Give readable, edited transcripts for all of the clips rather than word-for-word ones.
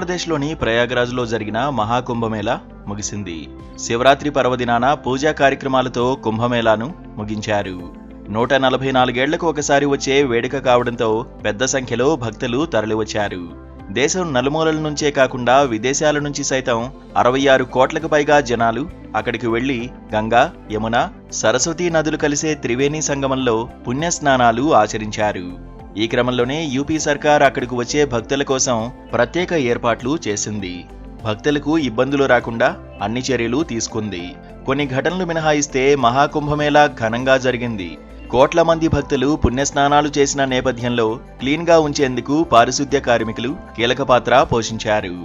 ఉత్తరప్రదేశ్లోని ప్రయాగ్రాజ్లో జరిగిన మహాకుంభమేళా ముగిసింది. శివరాత్రి పర్వదినాన పూజా కార్యక్రమాలతో కుంభమేళాను ముగించారు. 144 ఏళ్లకు ఒకసారి వచ్చే వేడుక కావడంతో పెద్ద సంఖ్యలో భక్తులు తరలివచ్చారు. దేశం నలుమూలల నుంచే కాకుండా విదేశాల నుంచి సైతం 66 కోట్లకు పైగా జనాలు అక్కడికి వెళ్లి గంగా, యమున, సరస్వతీ నదులు కలిసే త్రివేణి సంగమంలో పుణ్యస్నానాలు ఆచరించారు. ఈ క్రమంలోనే యూపీ సర్కార్ అక్కడికి వచ్చే భక్తుల కోసం ప్రత్యేక ఏర్పాట్లు చేసింది. భక్తులకు ఇబ్బందులు రాకుండా అన్ని చర్యలు తీసుకుంది. కొన్ని ఘటనలు మినహాయిస్తే మహాకుంభమేళా ఘనంగా జరిగింది. కోట్ల మంది భక్తులు పుణ్యస్నానాలు చేసిన నేపథ్యంలో క్లీన్గా ఉంచేందుకు పారిశుద్ధ్య కార్మికులు కీలక పాత్ర పోషించారు.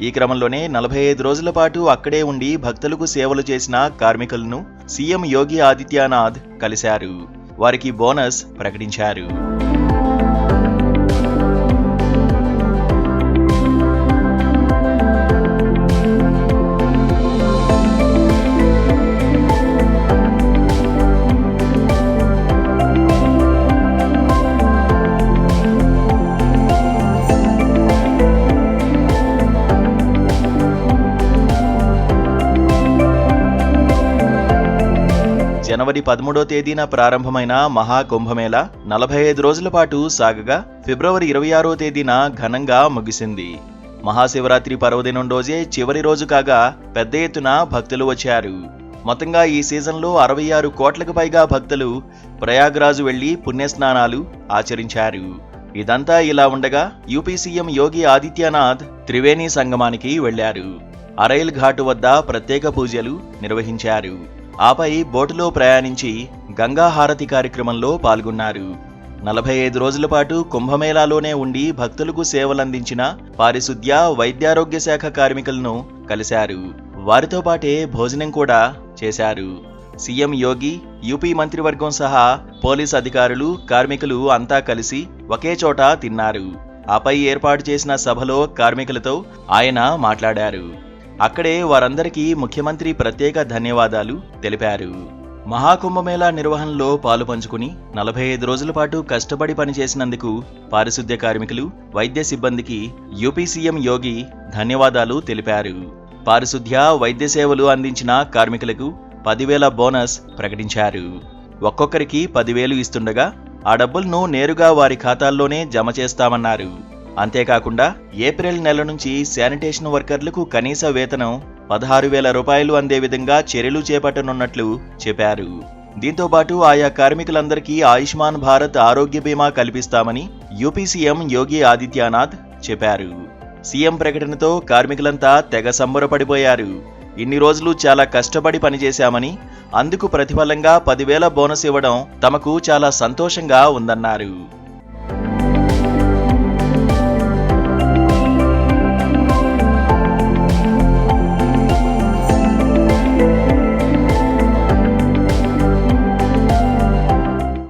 ఈ క్రమంలోనే 45 రోజుల పాటు అక్కడే ఉండి భక్తులకు సేవలు చేసిన కార్మికులను సీఎం యోగి ఆదిత్యనాథ్ కలిశారు. వారికి బోనస్ ప్రకటించారు. జనవరి 13వ తేదీన ప్రారంభమైన మహాకుంభమేళా 45 రోజుల పాటు సాగగా ఫిబ్రవరి 26వ తేదీన ఘనంగా ముగిసింది. మహాశివరాత్రి పర్వదినం రోజే చివరి రోజు కాగా పెద్ద ఎత్తున భక్తులు వచ్చారు. మొత్తంగా ఈ సీజన్లో 66 కోట్లకు పైగా భక్తులు ప్రయాగ్రాజు వెళ్లి పుణ్యస్నానాలు ఆచరించారు. ఇదంతా ఇలా ఉండగా యూపీ సీఎం యోగి ఆదిత్యనాథ్ త్రివేణి సంగమానికి వెళ్లారు. అరైల్ ఘాటు వద్ద ప్రత్యేక పూజలు నిర్వహించారు. ఆపై బోటులో ప్రయాణించి గంగా హారతి కార్యక్రమంలో పాల్గొన్నారు. 45 రోజుల పాటు కుంభమేళాలోనే ఉండి భక్తులకు సేవలందించిన పారిశుద్ధ్య, వైద్యారోగ్య శాఖ కార్మికులను కలిశారు. వారితో పాటే భోజనం కూడా చేశారు. సీఎం యోగి, యూపీ మంత్రివర్గం సహా పోలీస్ అధికారులు, కార్మికులు అంతా కలిసి ఒకే చోట తిన్నారు. ఆపై ఏర్పాటు చేసిన సభలో కార్మికులతో ఆయన మాట్లాడారు. అక్కడే వారందరికీ ముఖ్యమంత్రి ప్రత్యేక ధన్యవాదాలు తెలిపారు. మహాకుంభమేళా నిర్వహణలో పాలుపంచుకుని 45 రోజుల పాటు కష్టపడి పనిచేసినందుకు పారిశుద్ధ్య కార్మికులు, వైద్య సిబ్బందికి యూపీ సీఎం యోగి ధన్యవాదాలు తెలిపారు. పారిశుద్ధ్య, వైద్య సేవలు అందించిన కార్మికులకు 10,000 బోనస్ ప్రకటించారు. ఒక్కొక్కరికి 10,000 ఇస్తుండగా ఆ డబ్బులను నేరుగా వారి ఖాతాల్లోనే జమ చేస్తామన్నారు. అంతేకాకుండా ఏప్రిల్ నెల నుంచి శానిటేషన్ వర్కర్లకు కనీస వేతనం 16,000 రూపాయలు అందే విధంగా చర్యలు చేపట్టనున్నట్లు చెప్పారు. దీంతో పాటు ఆయా కార్మికులందరికీ ఆయుష్మాన్ భారత్ ఆరోగ్య బీమా కల్పిస్తామని యూపీ సీఎం యోగి ఆదిత్యనాథ్ చెప్పారు. సీఎం ప్రకటనతో కార్మికులంతా తెగ సంబరపడిపోయారు. ఇన్ని రోజులు చాలా కష్టపడి పనిచేశామని, అందుకు ప్రతిఫలంగా 10,000 బోనస్ ఇవ్వడం తమకు చాలా సంతోషంగా ఉందన్నారు.